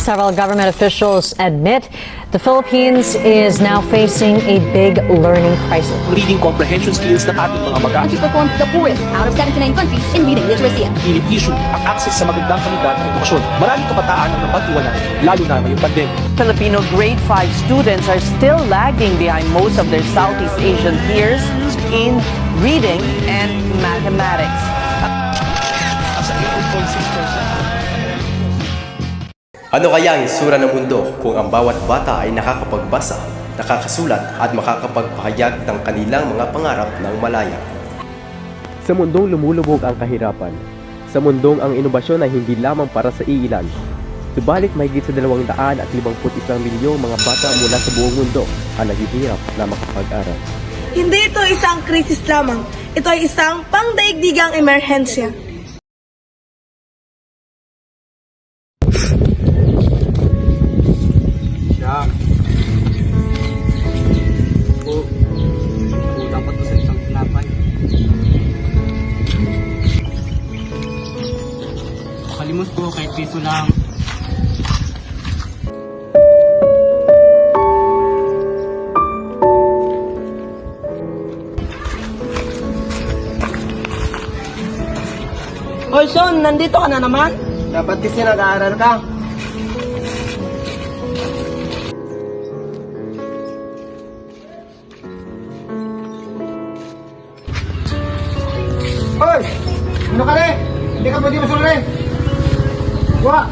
several government officials admit the Philippines is now facing a big learning crisis. Reading comprehension skills ng ating mga mag-aaral. We performed the poorest out of 79 countries in reading literacy. Ini-issue ang access sa magandang kalidad ng edukasyon. Maraming kabataan ang napagtuwanan, lalo na ngayong pandemic. Filipino grade 5 students are still lagging behind most of their Southeast Asian peers in reading and mathematics. Ano kaya ang isura ng mundo kung ang bawat bata ay nakakapagbasa, nakakasulat at makakapagpahayag ng kanilang mga pangarap ng malaya? Sa mundong lumulubog ang kahirapan, sa mundong ang inobasyon ay hindi lamang para sa iilan, subalit mahigit sa 251 milyong mga bata mula sa buong mundo ang naghihirap na makapag-aral. Hindi ito isang krisis lamang. Ito ay isang pangdaigdigang emerhensya. Dapat to sa isang tinapay. Kalimos po kahit piso lang. Hoy Son, nandito ka na naman? Dapat kasi nag-aaral ka. Hoy! Ano ka rin? Hindi ka pwede masunod rin! Wa!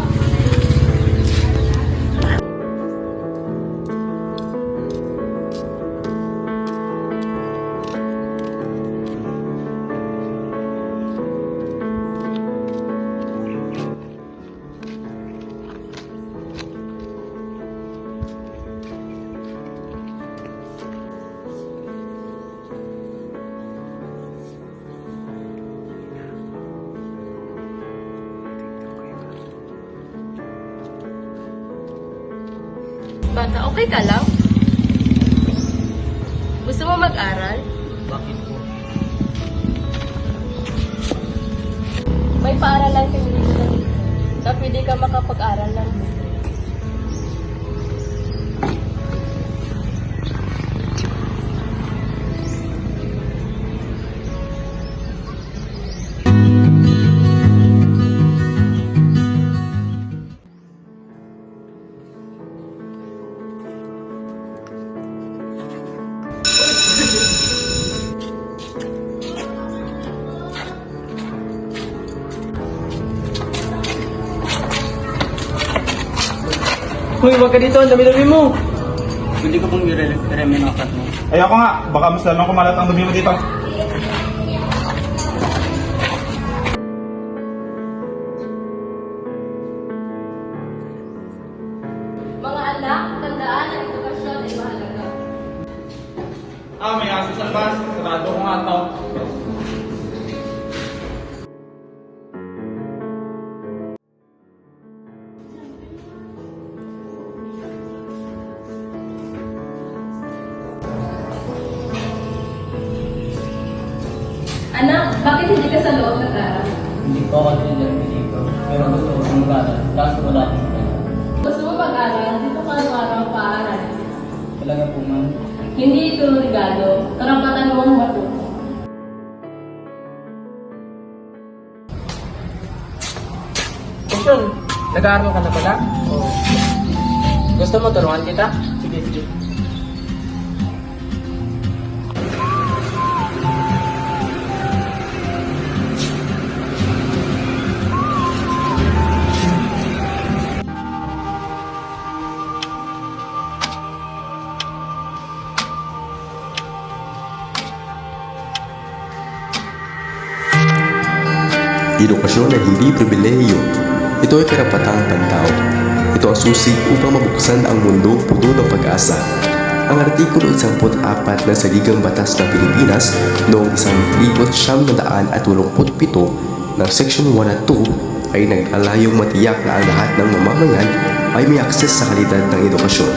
Bata, okay ka lang? Gusto mo mag-aral? Bakit po? May paaralan kami dito na dito. Na pwede ka makapag-aral lang. Hoy, wag ka dito. Ang dami-dami mo. Hindi ka pong i-reminakat mo. Ay ako nga, baka mas lamang kumalat ang dumi mo dito. Mga anak, tandaan ang edukasyon ay mahalaga. May aso sa labas. Sarado ko nga ito. Anak, bakit hindi ka sa loob nag-aral? Hindi ko ako dito. Pero gusto ko mag-aaral. Kaso wala akong pera. Gusto mo mag-aral? Dito ka araw-araw paaral. Talaga po, ma'am. Hindi ito regalo. Karapatan mo ang matuto. Question, nag-aaral ka na pala? Oo. Gusto mo tulungan kita? Sige, sige. Edukasyon ay hindi pribilehiyo. Ito ay karapatang pantao. Ito ang susi upang mabuksan ang mundo puno ng pag-asa. Ang Artikulo 14 ng Saligang Batas ng Pilipinas noong 1987 ng Section 1 at 2 ay nag-alayong matiyak na ang lahat ng mamamayan ay may akses sa kalidad ng edukasyon.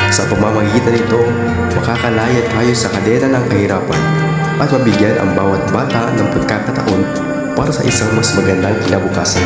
Sa pamamagitan nito, makakalaya tayo sa kadena ng kahirapan at mabigyan ang bawat bata ng pagkakataon para sa isang mas magandang kinabukasan.